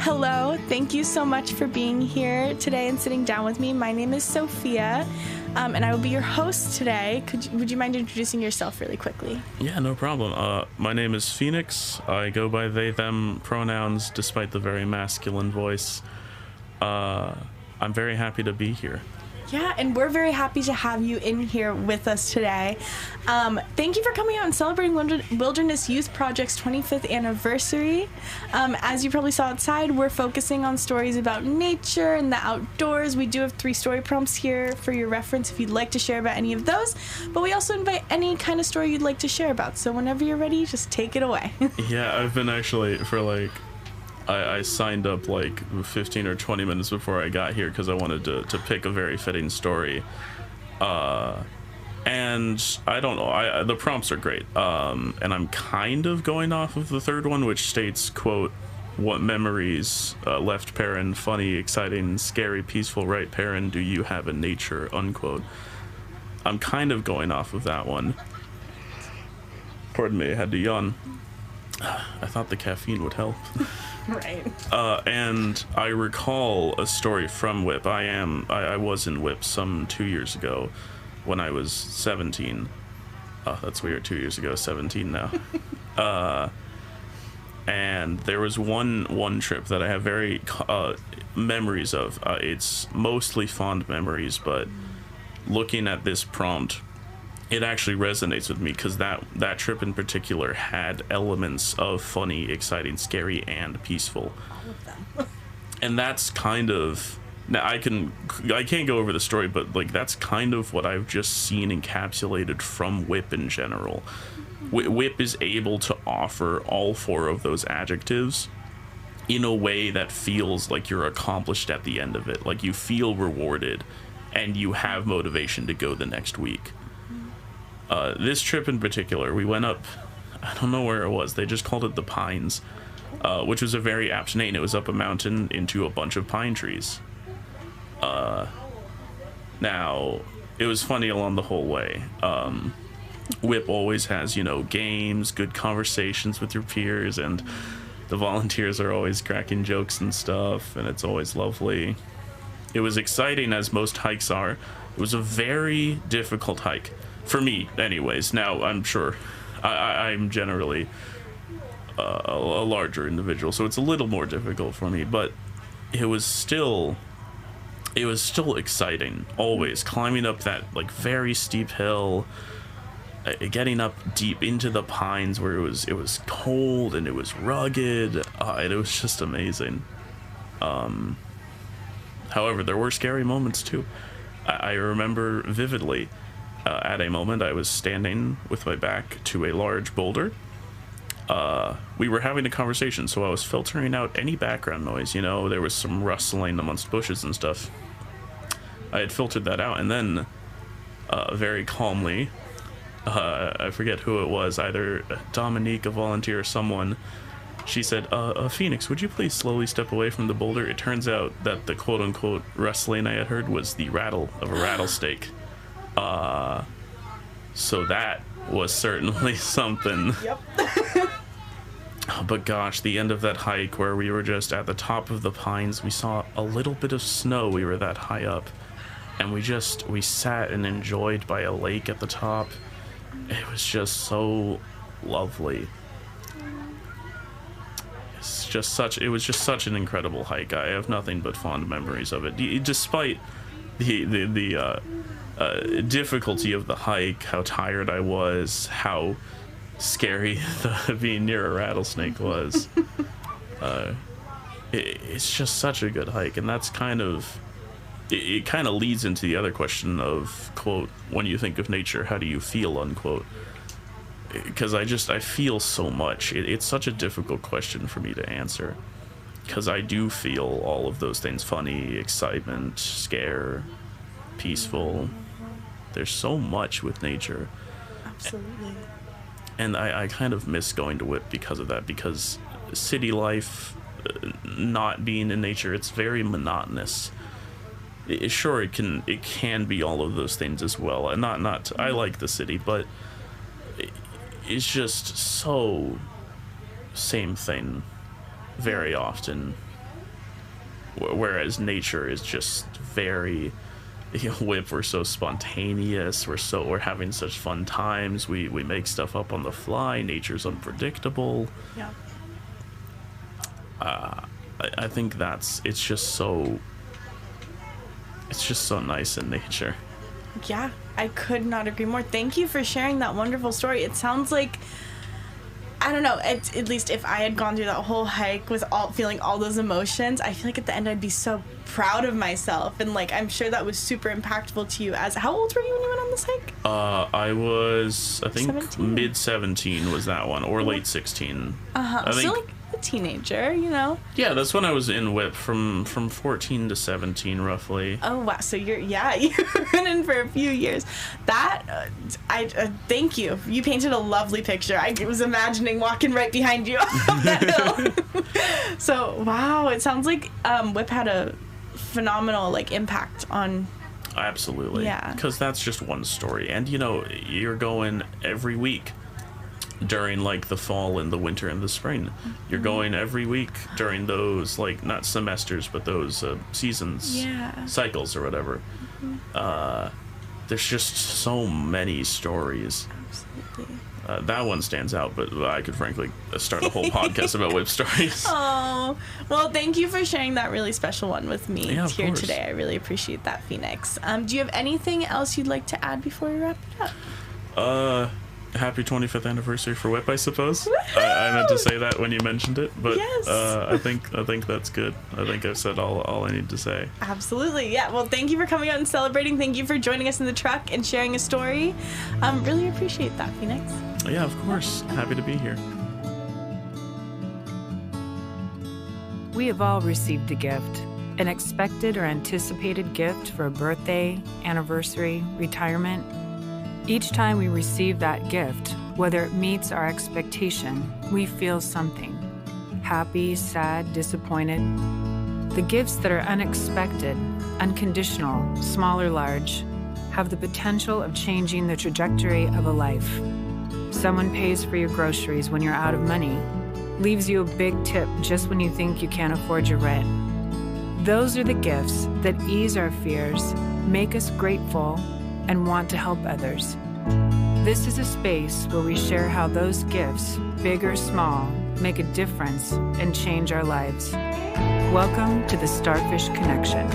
Hello, thank you so much for being here today and sitting down with me. My name is Sophia, and I will be your host today. Would you mind introducing yourself really quickly? Yeah, no problem. My name is Phoenix. I go by they, them pronouns, despite the very masculine voice. I'm very happy to be here. Yeah, and we're very happy to have you in here with us today. Thank you for coming out and celebrating Wilderness Youth Project's 25th anniversary. As you probably saw outside, we're focusing on stories about nature and the outdoors. We do have 3 story prompts here for your reference if you'd like to share about any of those, but we also invite any kind of story you'd like to share about. So whenever you're ready, just take it away. Yeah, I've been actually I signed up 15 or 20 minutes before I got here because I wanted to pick a very fitting story. And I don't know, the prompts are great. And I'm kind of going off of the third one, which states, quote, "What memories, left parent, funny, exciting, scary, peaceful, right parent do you have in nature?" unquote. I'm kind of going off of that one. Pardon me, I had to yawn. I thought the caffeine would help. Right. And I recall a story from WIP. I was in WIP some 2 years ago when I was 17. Oh, that's weird, 2 years ago, 17 now. And there was one trip that I have very memories of. It's mostly fond memories, but looking at this prompt, it actually resonates with me because that trip in particular had elements of funny, exciting, scary, and peaceful. All of them. And that's kind of, now I can't go over the story, but that's kind of what I've just seen encapsulated from WIP in general. WIP is able to offer all 4 of those adjectives in a way that feels like you're accomplished at the end of it. Like you feel rewarded and you have motivation to go the next week. This trip in particular, we went up, I don't know where it was, they just called it the Pines, which was a very apt name. It was up a mountain into a bunch of pine trees. Now, it was funny along the whole way. WIP always has, games, good conversations with your peers, and the volunteers are always cracking jokes and stuff, and it's always lovely. It was exciting, as most hikes are. It was a very difficult hike. For me, anyways. Now, I'm sure I'm generally a larger individual, so it's a little more difficult for me, but it was still exciting, always. Climbing up that, very steep hill, getting up deep into the pines where it was cold and it was rugged, and it was just amazing. However, there were scary moments, too. I remember vividly. At a moment, I was standing with my back to a large boulder. We were having a conversation, so I was filtering out any background noise. There was some rustling amongst bushes and stuff. I had filtered that out, and then, very calmly, I forget who it was, either Dominique, a volunteer, or someone, she said, "Phoenix, would you please slowly step away from the boulder?" It turns out that the quote-unquote rustling I had heard was the rattle of a rattlesnake. So that was certainly something. Yep. But gosh, the end of that hike where we were just at the top of the pines, we saw a little bit of snow. We were that high up, and we sat and enjoyed by a lake at the top. It was just so lovely. It was just such an incredible hike. I have nothing but fond memories of it, despite the difficulty of the hike, how tired I was, how scary being near a rattlesnake was. It's just such a good hike, and that's it kind of leads into the other question of, quote, "When you think of nature, how do you feel?" unquote. Because I feel so much. It's such a difficult question for me to answer, because I do feel all of those things: funny, excitement, scare, peaceful. There's so much with nature. Absolutely. And I kind of miss going to WIP because of that, because city life, not being in nature, it's very monotonous. Sure, it can be all of those things as well, and not I like the city, but it's just so same thing very often. whereas nature is just very, Whip, we're so spontaneous, we're having such fun times, we make stuff up on the fly, nature's unpredictable. Yeah. I think it's just so nice in nature. Yeah, I could not agree more. Thank you for sharing that wonderful story. It sounds like, I don't know, at least if I had gone through that whole hike with feeling all those emotions, I feel like at the end I'd be so proud of myself, and like I'm sure that was super impactful to you. How old were you when you went on this hike? I was, I think 17? mid 17 was that one, or late 16. I think, So like a teenager, you know? yeah, that's when I was in Whip, from 14 to 17 roughly. Oh wow, so you're running for a few years. That I thank you. You painted a lovely picture. I was imagining walking right behind you up that hill. So wow, it sounds like Whip had a phenomenal like impact on. Absolutely. Yeah. Because that's just one story, and you're going every week during like the fall and the winter and the spring. You're going every week during those, like, not semesters but those seasons, cycles or whatever. There's just so many stories. Absolutely. That one stands out, but I could frankly start a whole podcast about Whip stories. Oh, well, thank you for sharing that really special one with me Yeah, of here course. today. I really appreciate that, Phoenix. Do you have anything else you'd like to add before we wrap it up? Happy 25th anniversary for Whip, I suppose. I meant to say that when you mentioned it, but Yes. I think that's good. I think I've said all I need to say. Absolutely, yeah. Well, thank you for coming out and celebrating. Thank you for joining us in the truck and sharing a story. Really appreciate that, Phoenix. Yeah, of course. Happy to be here. We have all received a gift, an expected or anticipated gift for a birthday, anniversary, retirement. Each time we receive that gift, whether it meets our expectation, we feel something. Happy, sad, disappointed. The gifts that are unexpected, unconditional, small or large, have the potential of changing the trajectory of a life. Someone pays for your groceries when you're out of money, leaves you a big tip just when you think you can't afford your rent. Those are the gifts that ease our fears, make us grateful, and want to help others. This is a space where we share how those gifts, big or small, make a difference and change our lives. Welcome to the Starfish Connection.